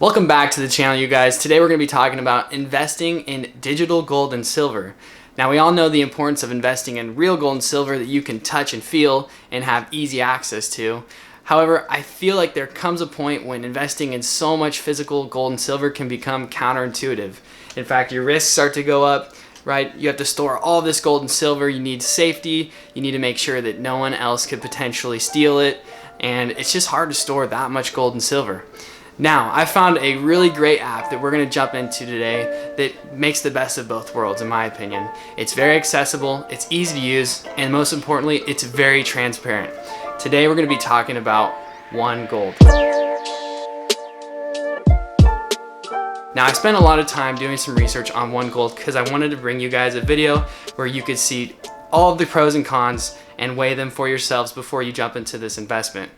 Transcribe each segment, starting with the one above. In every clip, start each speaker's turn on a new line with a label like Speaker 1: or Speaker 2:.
Speaker 1: Welcome back to the channel, you guys. Today we're going to be talking about investing in digital gold and silver. Now, we all know the importance of investing in real gold and silver that you can touch and feel and have easy access to. However, I feel like there comes a point when investing in so much physical gold and silver can become counterintuitive. In fact, your risks start to go up, right? You have to store all this gold and silver. You need safety. You need to make sure that no one else could potentially steal it. And it's just hard to store that much gold and silver. Now, I found a really great app that we're going to jump into today that makes the best of both worlds, in my opinion. It's very accessible, it's easy to use, and most importantly, it's very transparent. Today, we're going to be talking about OneGold. Now, I spent a lot of time doing some research on OneGold because I wanted to bring you guys a video where you could see all of the pros and cons and weigh them for yourselves before you jump into this investment.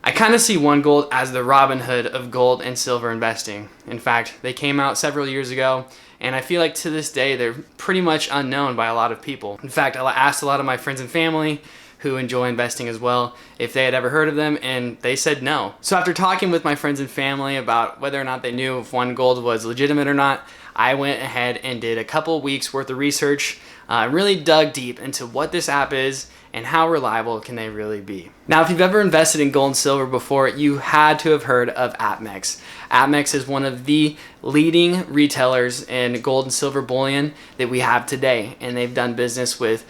Speaker 1: I kind of see OneGold as the Robin Hood of gold and silver investing. In fact, they came out several years ago, and I feel like to this day they're pretty much unknown by a lot of people. In fact, I asked a lot of my friends and family who enjoy investing as well if they had ever heard of them, and they said no. So after talking with my friends and family about whether or not they knew if OneGold was legitimate or not, I went ahead and did a couple weeks worth of research, really dug deep into what this app is and how reliable can they really be. Now, if you've ever invested in gold and silver before, you had to have heard of APMEX. APMEX is one of the leading retailers in gold and silver bullion that we have today, and they've done business with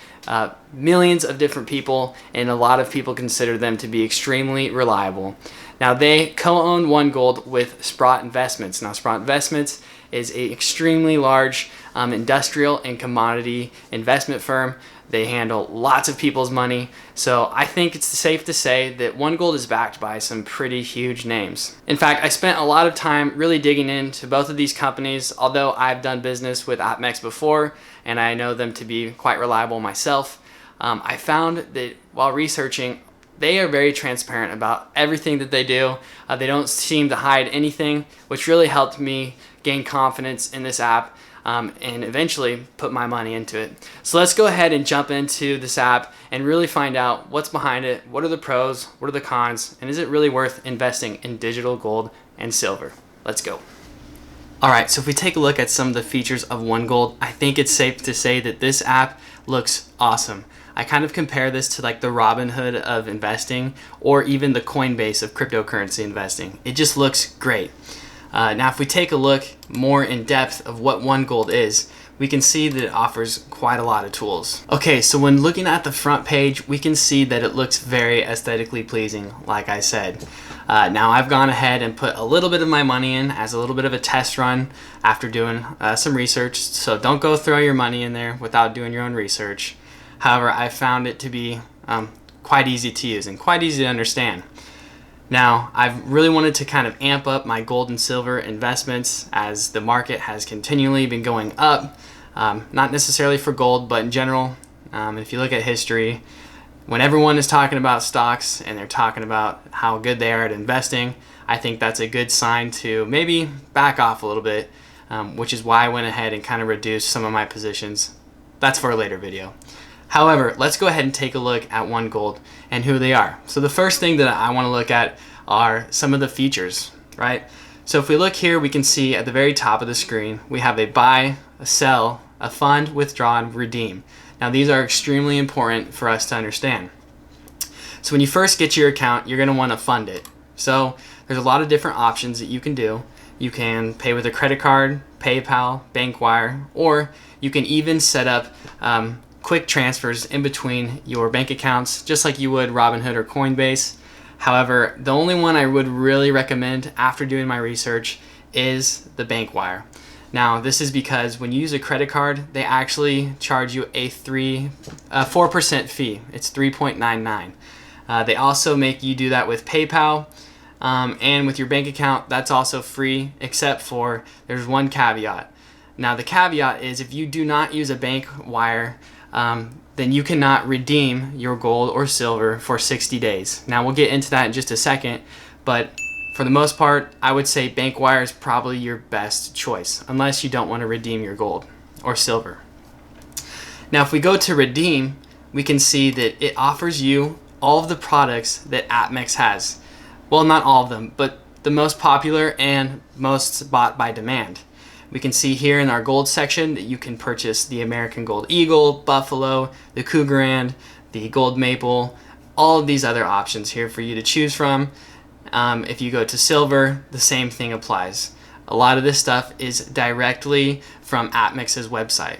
Speaker 1: millions of different people, and a lot of people consider them to be extremely reliable. Now, they co-own OneGold with Sprott Investments. Now, Sprott Investments is an extremely large industrial and commodity investment firm. They handle lots of people's money, so I think it's safe to say that OneGold is backed by some pretty huge names. In fact, I spent a lot of time really digging into both of these companies, although I've done business with APMEX before and I know them to be quite reliable myself. I found that while researching, they are very transparent about everything that they do. They don't seem to hide anything, which really helped me gain confidence in this app and eventually put my money into it. So let's go ahead and jump into this app and really find out what's behind it, what are the pros, what are the cons, and is it really worth investing in digital gold and silver? Let's go. Alright, so if we take a look at some of the features of OneGold, I think it's safe to say that this app looks awesome. I kind of compare this to like the Robin Hood of investing or even the Coinbase of cryptocurrency investing. It just looks great. Now, if we take a look more in depth of what OneGold is, we can see that it offers quite a lot of tools. Okay, so when looking at the front page, we can see that it looks very aesthetically pleasing, like I said. Now, I've gone ahead and put a little bit of my money in as a little bit of a test run after doing some research, so don't go throw your money in there without doing your own research. However, I found it to be quite easy to use and quite easy to understand. Now, I've really wanted to kind of amp up my gold and silver investments as the market has continually been going up, not necessarily for gold, but in general. If you look at history, when everyone is talking about stocks and they're talking about how good they are at investing, I think that's a good sign to maybe back off a little bit, which is why I went ahead and kind of reduced some of my positions. That's for a later video. However, let's go ahead and take a look at OneGold and who they are. So the first thing that I want to look at are some of the features, right? So if we look here, we can see at the very top of the screen, we have a buy, a sell, a fund, withdraw, and redeem. Now, these are extremely important for us to understand. So when you first get your account, you're going to want to fund it. So there's a lot of different options that you can do. You can pay with a credit card, PayPal, bank wire, or you can even set up quick transfers in between your bank accounts, just like you would Robinhood or Coinbase. However, the only one I would really recommend after doing my research is the bank wire. Now, this is because when you use a credit card, they actually charge you a 4% fee. It's 3.99. They also make you do that with PayPal, and with your bank account, that's also free, except for there's one caveat. Now, the caveat is if you do not use a bank wire, then you cannot redeem your gold or silver for 60 days. Now, we'll get into that in just a second, but for the most part, I would say bank wire is probably your best choice, unless you don't want to redeem your gold or silver. Now, if we go to redeem, we can see that it offers you all of the products that APMEX has. Well, not all of them, but the most popular and most bought by demand. We can see here in our gold section that you can purchase the American Gold Eagle, Buffalo, the Cougarand, the Gold Maple, all of these other options here for you to choose from. If you go to silver, the same thing applies. A lot of this stuff is directly from APMEX's website.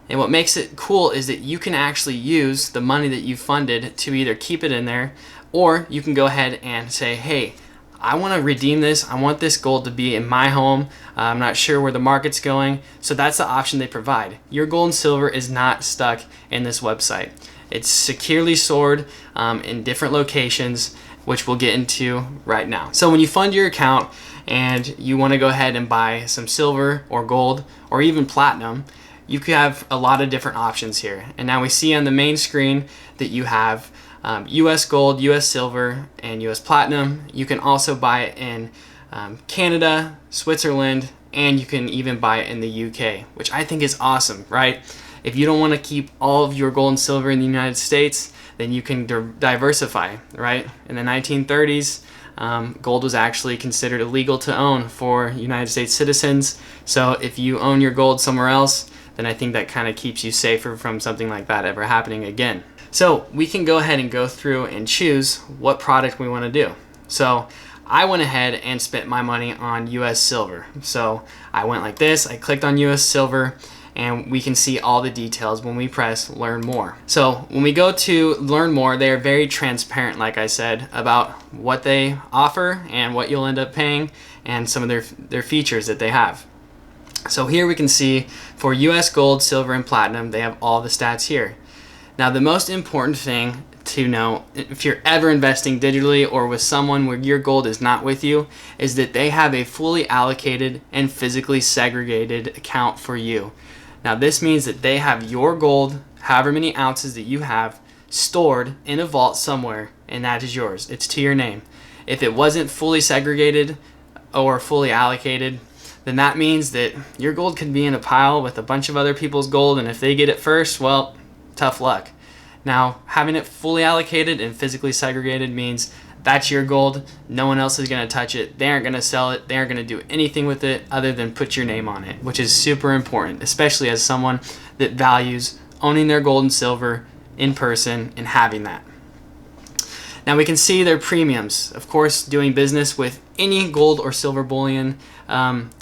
Speaker 1: And what makes it cool is that you can actually use the money that you funded to either keep it in there, or you can go ahead and say, hey, I want to redeem this. I want this gold to be in my home. I'm not sure where the market's going. So that's the option they provide. Your gold and silver is not stuck in this website. It's securely stored in different locations, which we'll get into right now. So when you fund your account and you want to go ahead and buy some silver or gold or even platinum, you could have a lot of different options here. And now we see on the main screen that you have US gold, US silver, and US platinum. You can also buy it in Canada, Switzerland, and you can even buy it in the UK, which I think is awesome, right? If you don't want to keep all of your gold and silver in the United States, then you can diversify, right? In the 1930s, gold was actually considered illegal to own for United States citizens. So if you own your gold somewhere else, then I think that kind of keeps you safer from something like that ever happening again. So we can go ahead and go through and choose what product we want to do. So I went ahead and spent my money on US silver. So I went like this, I clicked on US silver, and we can see all the details when we press learn more. So when we go to learn more, they are very transparent, like I said, about what they offer and what you'll end up paying and some of their features that they have. So here we can see for US gold, silver, and platinum, they have all the stats here. Now the most important thing to know if you're ever investing digitally or with someone where your gold is not with you is that they have a fully allocated and physically segregated account for you. Now this means that they have your gold, however many ounces that you have, stored in a vault somewhere, and that is yours. It's to your name. If it wasn't fully segregated or fully allocated, then that means that your gold could be in a pile with a bunch of other people's gold, and if they get it first, well, tough luck. Now, having it fully allocated and physically segregated means that's your gold. No one else is going to touch it. They aren't going to sell it. They aren't going to do anything with it other than put your name on it, which is super important, especially as someone that values owning their gold and silver in person and having that. Now we can see their premiums. Of course, doing business with any gold or silver bullion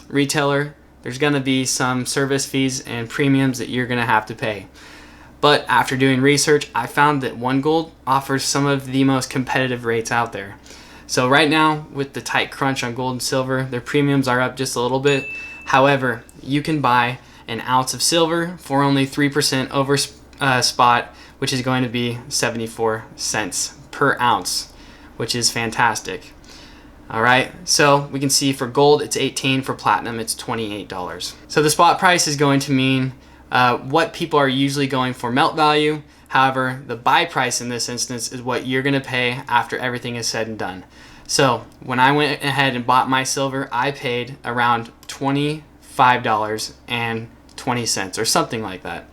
Speaker 1: retailer, there's going to be some service fees and premiums that you're going to have to pay. But after doing research, I found that OneGold offers some of the most competitive rates out there. So right now, with the tight crunch on gold and silver, their premiums are up just a little bit. However, you can buy an ounce of silver for only 3% over spot, which is going to be 74 cents per ounce, which is fantastic. All right, so we can see for gold, it's $18, for platinum, it's $28. So the spot price is going to mean what people are usually going for melt value. However, the buy price in this instance is what you're going to pay after everything is said and done. So when I went ahead and bought my silver, I paid around $25.20 or something like that.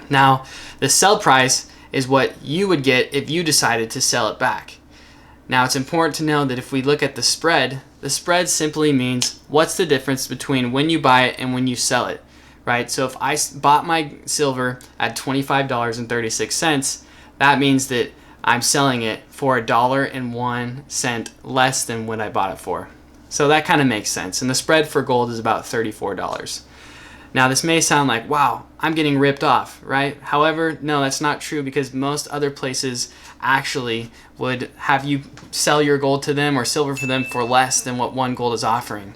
Speaker 1: Now, the sell price is what you would get if you decided to sell it back. Now, it's important to know that if we look at the spread simply means what's the difference between when you buy it and when you sell it. Right? So if I bought my silver at $25.36, that means that I'm selling it for $1.01 less than what I bought it for. So that kind of makes sense. And the spread for gold is about $34. Now this may sound like, wow, I'm getting ripped off, right? However, no, that's not true, because most other places actually would have you sell your gold to them or silver for them for less than what OneGold is offering.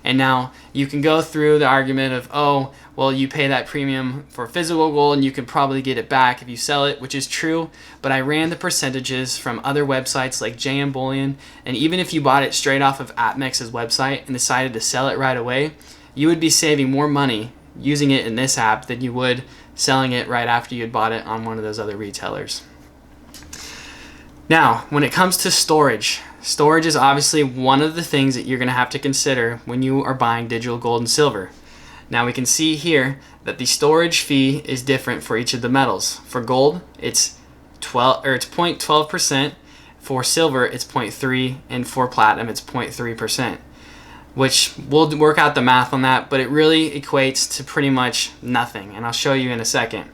Speaker 1: And now you can go through the argument of, oh, well, you pay that premium for physical gold and you can probably get it back if you sell it, which is true. But I ran the percentages from other websites like JM Bullion, and even if you bought it straight off of APMEX's website and decided to sell it right away, you would be saving more money using it in this app than you would selling it right after you had bought it on one of those other retailers. Now, when it comes to storage is obviously one of the things that you're going to have to consider when you are buying digital gold and silver. Now we can see here that the storage fee is different for each of the metals. For gold, it's 0.12%. For silver, it's 0.3, and for platinum, it's 0.3%, which we'll work out the math on that, but it really equates to pretty much nothing, and I'll show you in a second.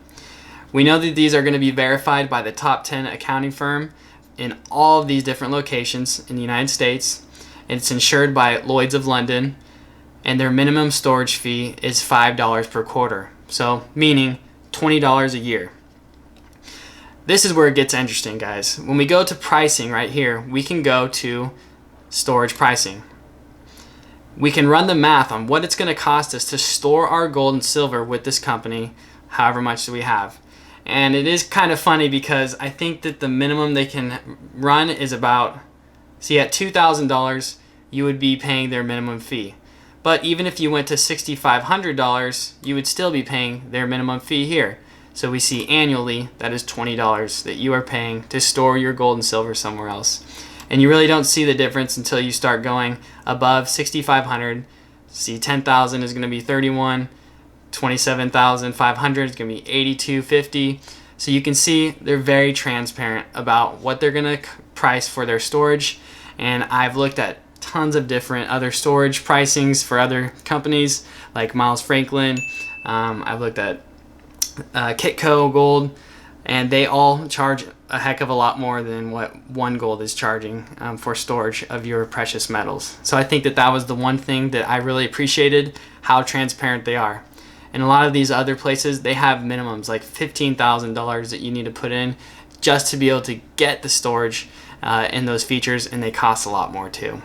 Speaker 1: We know that these are going to be verified by the top 10 accounting firm in all of these different locations in the United States, and it's insured by Lloyd's of London, and their minimum storage fee is $5 per quarter, so meaning $20 a year. This is where it gets interesting, guys. When we go to pricing right here, we can go to storage pricing. We can run the math on what it's going to cost us to store our gold and silver with this company, however much we have. And it is kind of funny because I think that the minimum they can run is about, see, at $2,000, you would be paying their minimum fee. But even if you went to $6,500, you would still be paying their minimum fee here. So we see annually, that is $20 that you are paying to store your gold and silver somewhere else. And you really don't see the difference until you start going above $6,500. See, $10,000 is going to be $31, $27,500 is going to be $82.50. So you can see they're very transparent about what they're going to price for their storage. And I've looked at tons of different other storage pricings for other companies like Miles Franklin. I've looked at Kitco Gold, and they all charge a heck of a lot more than what OneGold is charging for storage of your precious metals. So I think that that was the one thing that I really appreciated, how transparent they are. And a lot of these other places, they have minimums like $15,000 that you need to put in just to be able to get the storage and those features, and they cost a lot more too.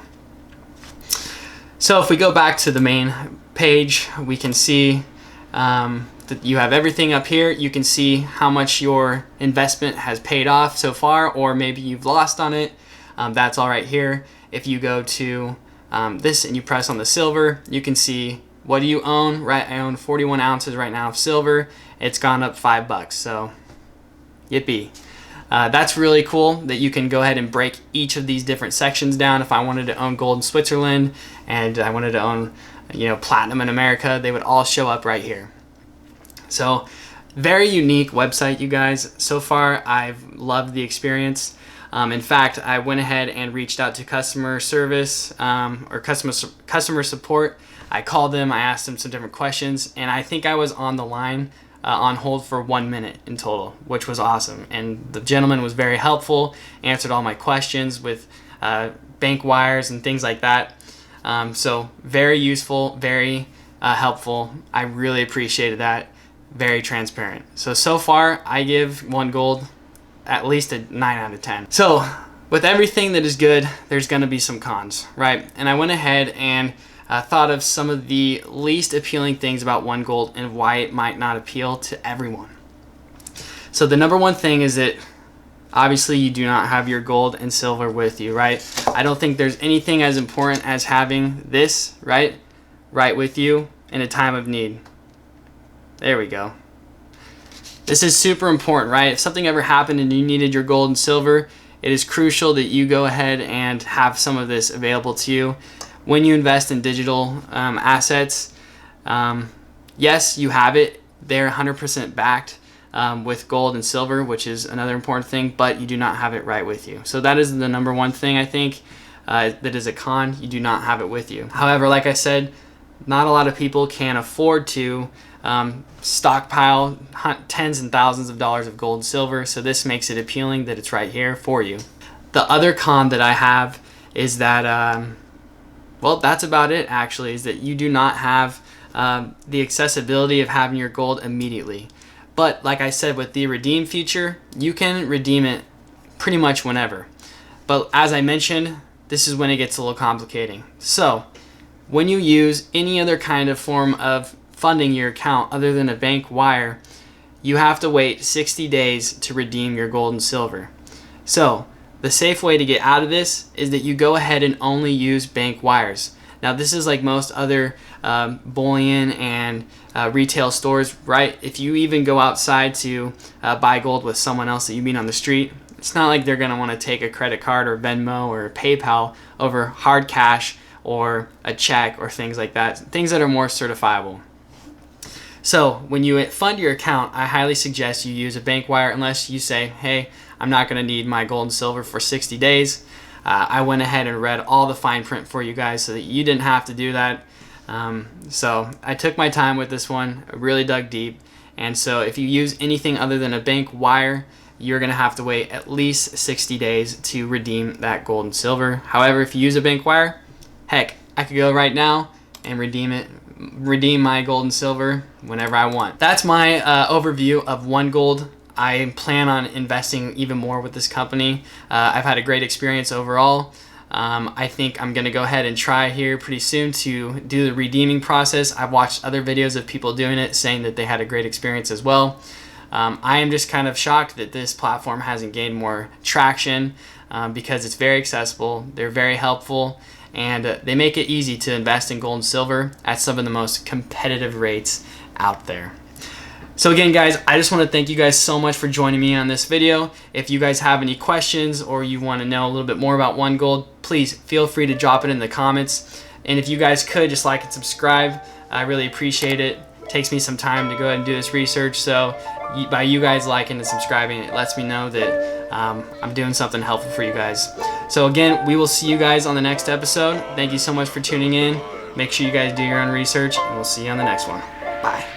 Speaker 1: So if we go back to the main page, we can see that you have everything up here. You can see how much your investment has paid off so far, or maybe you've lost on it. That's all right here. If you go to this and you press on the silver, you can see what do you own, right? I own 41 ounces right now of silver. It's gone up $5, so yippee. That's really cool that you can go ahead and break each of these different sections down. If I wanted to own gold in Switzerland and I wanted to own, platinum in America, they would all show up right here. So very unique website, you guys. So far, I've loved the experience. In fact, I went ahead and reached out to customer service or customer support. I called them, I asked them some different questions, and I think I was on the line on hold for 1 minute in total, which was awesome. And the gentleman was very helpful, answered all my questions with bank wires and things like that. So very useful, very helpful. I really appreciated that. Very transparent. So far, I give OneGold at least a 9 out of 10. So with everything that is good, there's going to be some cons, right? And I went ahead and thought of some of the least appealing things about OneGold and why it might not appeal to everyone. So the number one thing is that obviously you do not have your gold and silver with you, right? I don't think there's anything as important as having this right with you in a time of need. There we go. This is super important, right? If something ever happened and you needed your gold and silver, it is crucial that you go ahead and have some of this available to you. When you invest in digital assets, yes, you have it. They're 100% backed with gold and silver, which is another important thing, but you do not have it right with you. So that is the number one thing I think that is a con. You do not have it with you. However, like I said, not a lot of people can afford to stockpile tens and thousands of dollars of gold and silver, so this makes it appealing that it's right here for you. The other con that I have is that, well, that's about it actually, is that you do not have the accessibility of having your gold immediately. But like I said, with the redeem feature, you can redeem it pretty much whenever. But as I mentioned, this is when it gets a little complicating. So when you use any other kind of form of funding your account other than a bank wire, you have to wait 60 days to redeem your gold and silver. So the safe way to get out of this is that you go ahead and only use bank wires. Now this is like most other bullion and retail stores, right? If you even go outside to buy gold with someone else that you meet on the street, it's not like they're going to want to take a credit card or Venmo or PayPal over hard cash or a check or things like that, things that are more certifiable. So when you fund your account, I highly suggest you use a bank wire unless you say, hey, I'm not going to need my gold and silver for 60 days. I went ahead and read all the fine print for you guys so that you didn't have to do that. So I took my time with this one. I really dug deep. And so if you use anything other than a bank wire, you're going to have to wait at least 60 days to redeem that gold and silver. However, if you use a bank wire, heck, I could go right now and redeem my gold and silver whenever I want. That's my overview of OneGold. I plan on investing even more with this company. I've had a great experience overall. I think I'm gonna go ahead and try here pretty soon to do the redeeming process. I've watched other videos of people doing it, saying that they had a great experience as well. I am just kind of shocked that this platform hasn't gained more traction because it's very accessible, they're very helpful, and they make it easy to invest in gold and silver at some of the most competitive rates out there. So again, guys, I just want to thank you guys so much for joining me on this video. If you guys have any questions or you want to know a little bit more about OneGold, please feel free to drop it in the comments. And if you guys could just like and subscribe, I really appreciate it. It takes me some time to go ahead and do this research, so by you guys liking and subscribing, it lets me know that I'm doing something helpful for you guys. So again, we will see you guys on the next episode. Thank you so much for tuning in. Make sure you guys do your own research, and we'll see you on the next one. Bye.